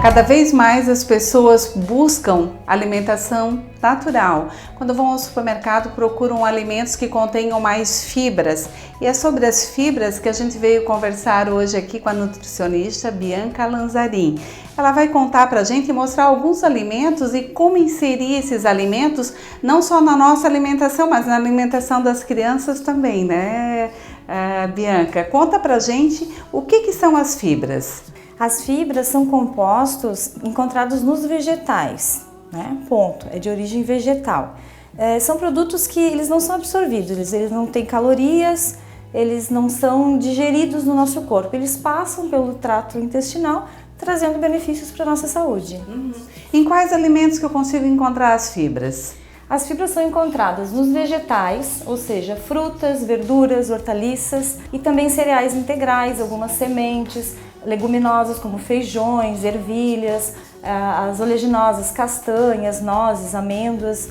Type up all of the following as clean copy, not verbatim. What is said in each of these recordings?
Cada vez mais as pessoas buscam alimentação natural. Quando vão ao supermercado, procuram alimentos que contenham mais fibras. E é sobre as fibras que a gente veio conversar hoje aqui com a nutricionista Bianca Lanzarin. Ela vai contar pra gente e mostrar alguns alimentos e como inserir esses alimentos não só na nossa alimentação, mas na alimentação das crianças também, né, Bianca? Conta pra gente o que são as fibras. As fibras são compostos encontrados nos vegetais, né? Ponto. É de origem vegetal. São produtos que eles não são absorvidos, eles não têm calorias, eles não são digeridos no nosso corpo. Eles passam pelo trato intestinal, trazendo benefícios para a nossa saúde. Em quais alimentos que eu consigo encontrar as fibras? As fibras são encontradas nos vegetais, ou seja, frutas, verduras, hortaliças e também cereais integrais, algumas sementes, leguminosas como feijões, ervilhas, as oleaginosas, castanhas, nozes, amêndoas,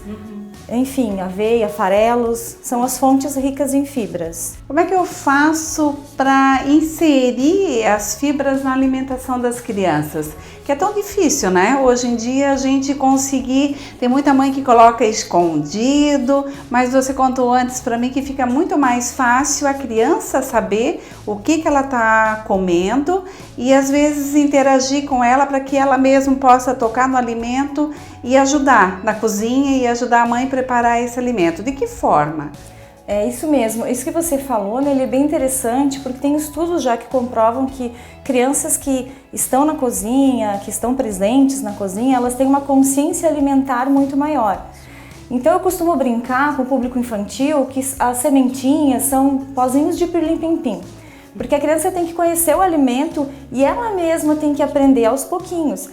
enfim, aveia, farelos, são as fontes ricas em fibras. Como é que eu faço para inserir as fibras na alimentação das crianças? Que é tão difícil, né? Hoje em dia a gente conseguir, tem muita mãe que coloca escondido, mas você contou antes para mim que fica muito mais fácil a criança saber o que ela está comendo e às vezes interagir com ela para que ela mesma possa tocar no alimento e ajudar na cozinha e ajudar a mãe a preparar esse alimento. De que forma? É isso mesmo, isso que você falou, né, ele é bem interessante porque tem estudos já que comprovam que crianças que estão na cozinha, que estão presentes na cozinha, elas têm uma consciência alimentar muito maior. Então eu costumo brincar com o público infantil que as sementinhas são pozinhos de pirlim-pim-pim, porque a criança tem que conhecer o alimento e ela mesma tem que aprender aos pouquinhos.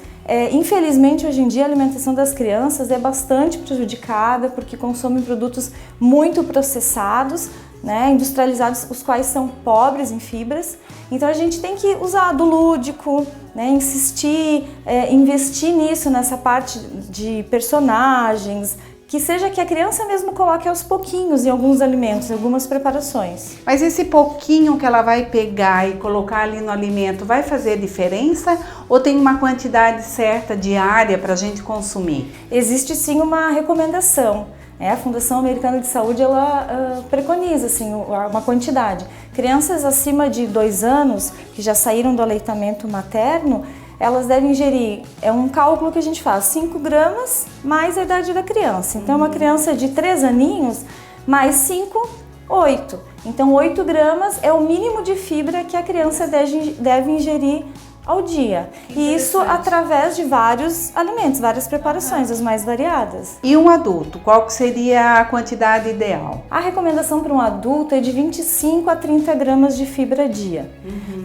Infelizmente, hoje em dia, a alimentação das crianças é bastante prejudicada porque consomem produtos muito processados, né, industrializados, os quais são pobres em fibras. Então a gente tem que usar do lúdico, né, insistir, investir nisso, nessa parte de personagens, que seja que a criança mesmo coloque aos pouquinhos em alguns alimentos, em algumas preparações. Mas esse pouquinho que ela vai pegar e colocar ali no alimento vai fazer diferença ou tem uma quantidade certa diária para a gente consumir? Existe sim uma recomendação. A Fundação Americana de Saúde ela preconiza assim, uma quantidade. Crianças acima de 2 anos, que já saíram do aleitamento materno, elas devem ingerir, é um cálculo que a gente faz, 5 gramas mais a idade da criança. Então, uma criança de 3 aninhos, mais 5, 8. Então, 8 gramas é o mínimo de fibra que a criança deve ingerir ao dia. E isso através de vários alimentos, várias preparações, as mais variadas. E um adulto, qual que seria a quantidade ideal? A recomendação para um adulto é de 25 a 30 gramas de fibra a dia.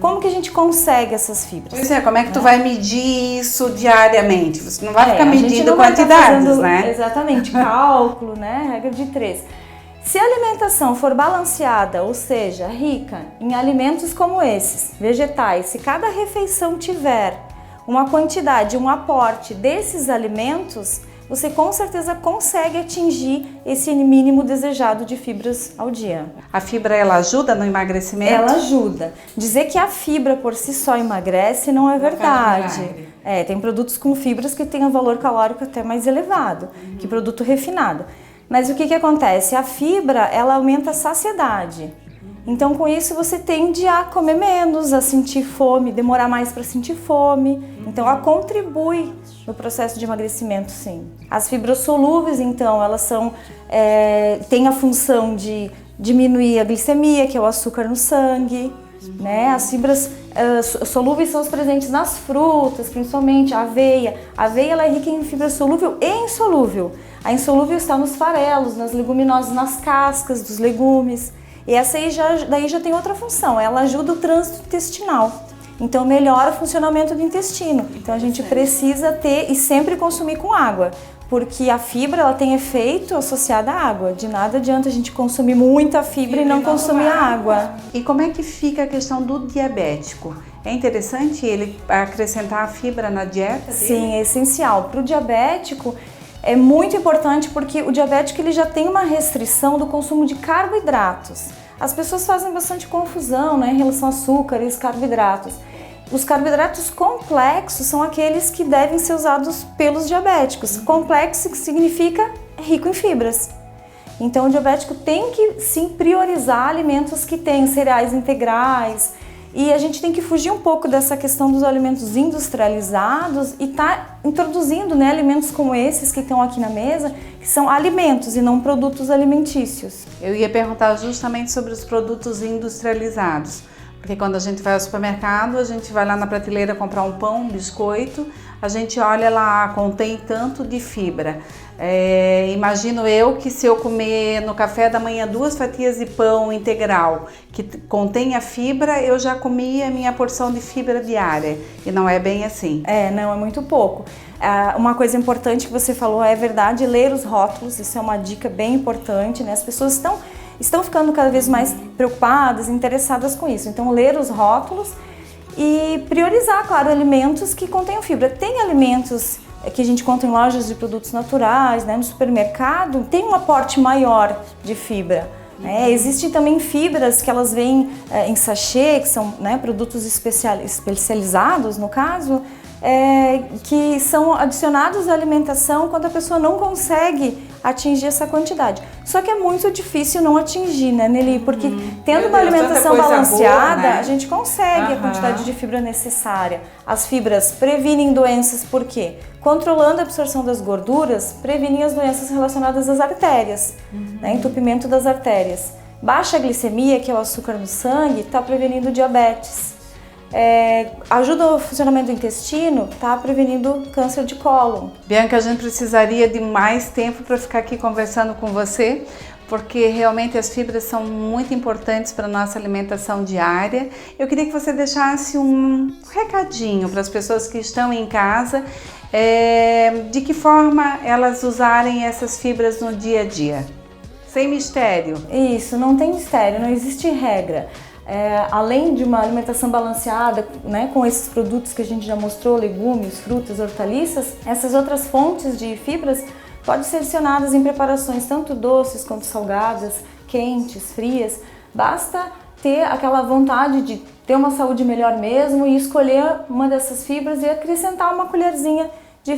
Como que a gente consegue essas fibras? Pois é, como é que tu vai medir isso diariamente? Você não vai ficar a gente medindo não vai quantidades, fazendo, né? Exatamente, cálculo, né? Regra de 3. Se a alimentação for balanceada, ou seja, rica em alimentos como esses, vegetais, se cada refeição tiver uma quantidade, um aporte desses alimentos, você com certeza consegue atingir esse mínimo desejado de fibras ao dia. A fibra, ela ajuda no emagrecimento? Ela ajuda. Dizer que a fibra por si só emagrece não é verdade. Tem produtos com fibras que têm um valor calórico até mais elevado que produto refinado. Mas o que acontece? A fibra, ela aumenta a saciedade. Então, com isso, você tende a comer menos, a sentir fome, demorar mais para sentir fome. Então, ela contribui no processo de emagrecimento, sim. As fibras solúveis, então, elas têm a função de diminuir a glicemia, que é o açúcar no sangue, né? As fibras solúveis são as presentes nas frutas, principalmente a aveia. A aveia ela é rica em fibra solúvel e insolúvel. A insolúvel está nos farelos, nas leguminosas, nas cascas dos legumes. E essa aí daí já tem outra função, ela ajuda o trânsito intestinal. Então melhora o funcionamento do intestino. Então a gente precisa ter e sempre consumir com água, porque a fibra ela tem efeito associado à água. De nada adianta a gente consumir muita fibra e não consumir a água. E como é que fica a questão do diabético? É interessante ele acrescentar a fibra na dieta dele? Sim, é essencial. Para o diabético, é muito importante porque o diabético ele já tem uma restrição do consumo de carboidratos. As pessoas fazem bastante confusão, né, em relação a açúcares, carboidratos. Os carboidratos complexos são aqueles que devem ser usados pelos diabéticos. Complexo que significa rico em fibras. Então o diabético tem que sim priorizar alimentos que têm cereais integrais, e a gente tem que fugir um pouco dessa questão dos alimentos industrializados e tá introduzindo, né, alimentos como esses que estão aqui na mesa, que são alimentos e não produtos alimentícios. Eu ia perguntar justamente sobre os produtos industrializados, porque quando a gente vai ao supermercado, a gente vai lá na prateleira comprar um pão, um biscoito, a gente olha lá, contém tanto de fibra. Imagino eu que se eu comer no café da manhã 2 fatias de pão integral que contenha fibra, eu já comi a minha porção de fibra diária, e não é bem assim. Não, é muito pouco. Uma coisa importante que você falou é verdade, ler os rótulos, isso é uma dica bem importante, né? As pessoas estão ficando cada vez mais preocupadas, interessadas com isso, então ler os rótulos e priorizar, claro, alimentos que contenham fibra. Tem alimentos que a gente compra em lojas de produtos naturais, né, no supermercado, tem um aporte maior de fibra. Existem também fibras que elas vêm em sachê, que são, né, produtos especializados, no caso, que são adicionados à alimentação quando a pessoa não consegue atingir essa quantidade. Só que é muito difícil não atingir, né, Nelly? Porque tendo uma alimentação balanceada, boa, né? A gente consegue a quantidade de fibra necessária. As fibras previnem doenças, por quê? Controlando a absorção das gorduras, previnem as doenças relacionadas às artérias, né, entupimento das artérias. Baixa glicemia, que é o açúcar no sangue, está prevenindo diabetes. Ajuda o funcionamento do intestino, está prevenindo câncer de cólon. Bianca, a gente precisaria de mais tempo para ficar aqui conversando com você, porque realmente as fibras são muito importantes para a nossa alimentação diária. Eu queria que você deixasse um recadinho para as pessoas que estão em casa, de que forma elas usarem essas fibras no dia a dia. Sem mistério. Isso, não tem mistério, não existe regra. Além de uma alimentação balanceada, né, com esses produtos que a gente já mostrou, legumes, frutas, hortaliças, essas outras fontes de fibras podem ser adicionadas em preparações tanto doces quanto salgadas, quentes, frias. Basta ter aquela vontade de ter uma saúde melhor mesmo e escolher uma dessas fibras e acrescentar uma colherzinha de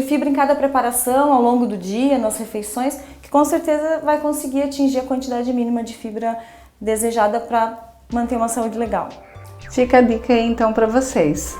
fibra em cada preparação ao longo do dia, nas refeições, que com certeza vai conseguir atingir a quantidade mínima de fibra desejada para manter uma saúde legal. Fica a dica aí então para vocês.